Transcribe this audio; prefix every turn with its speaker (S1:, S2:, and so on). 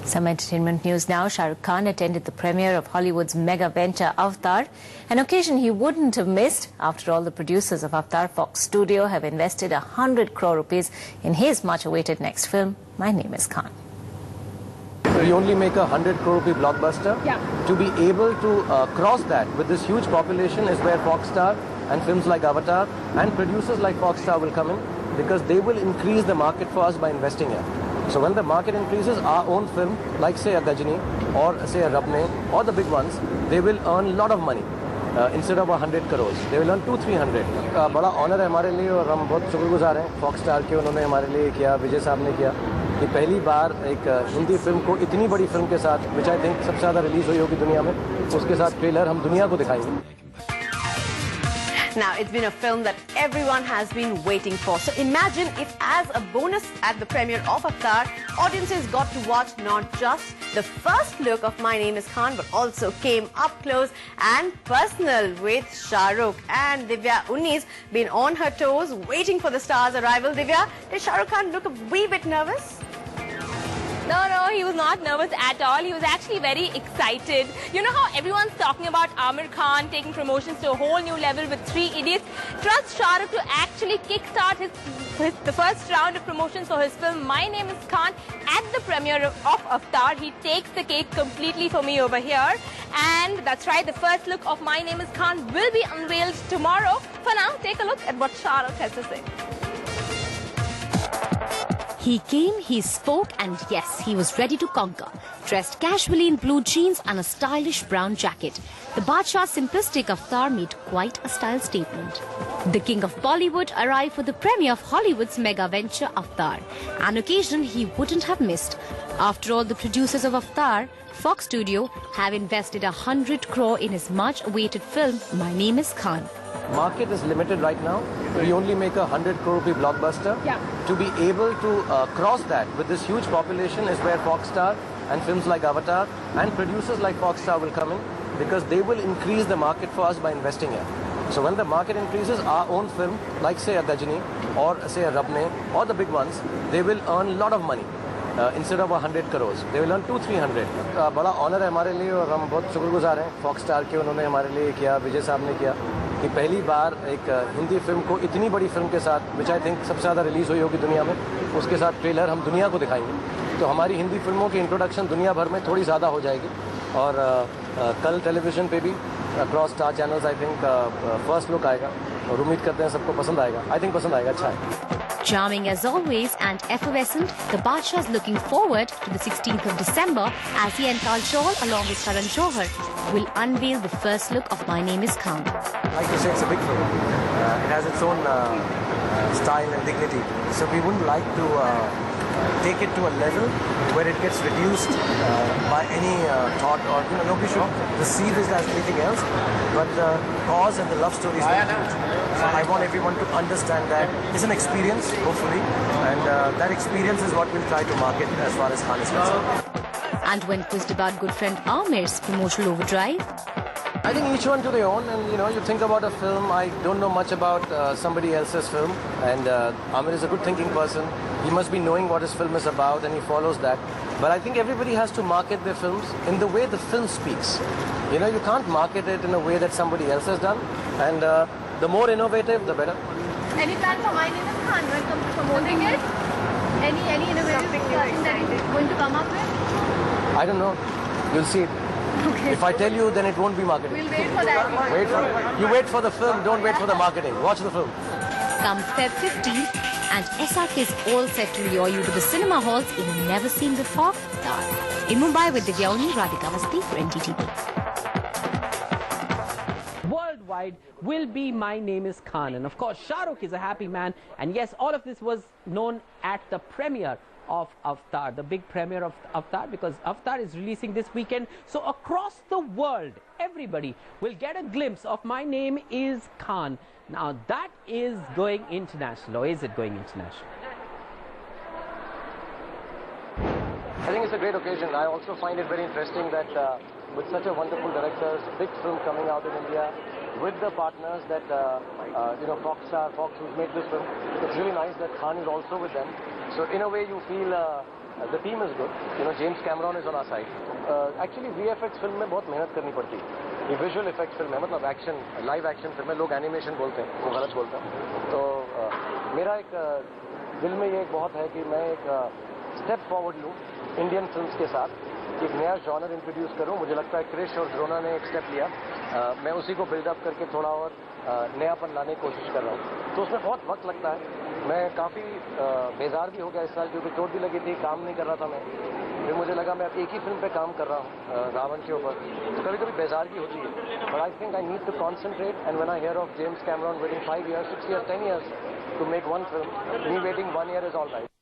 S1: Some entertainment news now. Shah Rukh Khan attended the premiere of Hollywood's mega venture Avatar, an occasion he wouldn't have missed. After all, the producers of Avatar, Fox Studio, have invested 100 crore rupees in his much-awaited next film, My Name is Khan.
S2: We only make 100 crore rupee blockbuster.
S3: Yeah.
S2: To be able to cross that with this huge population is where Foxstar and films like Avatar and producers like Foxstar will come in, because they will increase the market for us by investing in. So when the market increases, our own film, like say a Gajini or say a Rabne or the big ones, they will earn a lot of money. Instead of 100 crores, they will earn 200-300. बड़ा honor है हमारे लिए और हम बहुत शुक्रगुजार हैं Foxstar के, उन्होंने हमारे लिए किया, विजय साहब ने किया कि पहली बार एक हिंदी फिल्म को इतनी बड़ी फिल्म के साथ, which I think सबसे ज़्यादा रिलीज हुई होगी दुनिया में, उसके साथ ट्रेलर हम दुनिया को दिखाएंगे.
S3: Now, it's been a film that everyone has been waiting for. So imagine if, as a bonus at the premiere of Avatar, audiences got to watch not just the first look of My Name is Khan, but also came up close and personal with Shah Rukh. And Divya Unni's been on her toes, waiting for the star's arrival. Divya, did Shah Rukh Khan look a wee bit nervous?
S4: No, he was not nervous at all. He was actually very excited. You know how everyone's talking about Aamir Khan taking promotions to a whole new level with Three Idiots? Trust Shah Rukh to actually kickstart the first round of promotions for his film My Name is Khan at the premiere of Avatar. He takes the cake completely for me over here. And that's right, the first look of My Name is Khan will be unveiled tomorrow. For now, take a look at what Shah Rukh has to say.
S5: He came, he spoke, and yes, he was ready to conquer. Dressed casually in blue jeans and a stylish brown jacket, the Badshah's simplistic Avatar made quite a style statement. The king of Bollywood arrived for the premiere of Hollywood's mega venture Avatar, an occasion he wouldn't have missed. After all, the producers of Avatar, Fox Studio, have invested 100 crore in his much-awaited film, My Name is Khan.
S2: Market is limited right now. We only make 100 crore rupee blockbuster.
S3: Yeah.
S2: To be able to cross that with this huge population is where Foxstar and films like Avatar and producers like Foxstar will come in, because they will increase the market for us by investing in. So when the market increases, our own film, like say a Gajini or say a Rabne or the big ones, they will earn a lot of money. Instead of 100 crores, they will earn 200-300. बड़ा honor है हमारे लिए और हम बहुत शुक्रगुजार हैं Foxstar के, उन्होंने हमारे लिए किया, विजय साहब ने किया कि पहली बार एक हिंदी फिल्म को इतनी बड़ी फिल्म के साथ, which I think सबसे ज़्यादा रिलीज हुई होगी दुनिया में, उसके साथ ट्रेलर हम दुनिया को दिखाएंगे. तो हमारी हिंदी फिल्मों की इंट्रोडक्शन दुनिया भर में थोड़ी ज़्यादा हो जाएगी और कल टेलीविजन पे भी across star channels I think first look आएगा और उम्मीद करते हैं सबको पसंद आएगा. आई थिंक पसंद आएगा, अच्छा है.
S5: Charming as always and effervescent, the Badshah is looking forward to the 16th of December as he and Kajol, along with Karan Johar, will unveil the first look of My Name is Khan.
S2: Like you say, it's a big film. It has its own style and dignity. So we wouldn't like to take it to a level where it gets reduced by any thought, or nobody should perceive it as anything else, but the cause and the love story is very huge. So I want everyone to understand that it's an experience, hopefully, and that experience is what we'll try to market as far as Khan is concerned.
S5: And when quizzed about good friend Aamir's promotional overdrive,
S2: I think each one to their own, and you think about a film. I don't know much about somebody else's film, and Aamir is a good thinking person. He must be knowing what his film is about, and he follows that. But I think everybody has to market their films in the way the film speaks. You can't market it in a way that somebody else has done, and the more innovative, the better.
S4: Any plan for My Name is Khan when it comes to promoting it? Any innovative thing that you're going to come up with?
S2: I don't know. You'll see it.
S4: Okay.
S2: If I tell you, then it won't be marketing.
S4: We'll wait for that.
S2: You wait for the film, don't wait for the marketing. Watch the film.
S5: come Feb 15th, and SRK is all set to lure you to the cinema halls in a never-seen-before Avatar. In Mumbai with Divya Unni, Radhika Vasti for NDTV.
S6: Worldwide will be My Name is Khan, and of course Shah Rukh is a happy man, and yes, all of this was known at the premiere of Avatar, the big premiere of Avatar, because Avatar is releasing this weekend. So across the world, everybody will get a glimpse of My Name is Khan. Now that is going international, or is it going international?
S2: I think it's a great occasion. I also find it very interesting that with such a wonderful director's big film coming out in India, with the partners that, Fox who's made this film, it's really nice that Khan is also with them. So in a way you feel the team is good. You know, James Cameron is on our side. Actually, VFX film में बहुत मेहनत करनी पड़ती है. ये visual effects film है, मतलब action, live action film है. लोग एनिमेशन बोलते हैं, वो गलत बोलते हैं. तो मेरा एक दिल में ये बहुत है कि मैं एक स्टेप फॉरवर्ड लूँ इंडियन फिल्म्स के साथ, एक नया जॉनर इंट्रोड्यूस करूँ. मुझे लगता है क्रिश और द्रोना ने एक स्टेप लिया. मैं उसी को बिल्डअप करके थोड़ा और नयापन लाने की कोशिश कर रहा हूँ. तो उसमें बहुत वक्त लगता है. मैं काफ़ी बेजार भी हो गया इस साल, क्योंकि चोट भी लगी थी, काम नहीं कर रहा था मैं. फिर मुझे लगा मैं अब एक ही फिल्म पे काम कर रहा हूँ, रावण के ऊपर. तो कभी कभी बेजारगी होती है. But I think I need to concentrate. And when I hear of James Cameron waiting 5 years, 6 years, 10 years to make one film, me waiting 1 year is all right.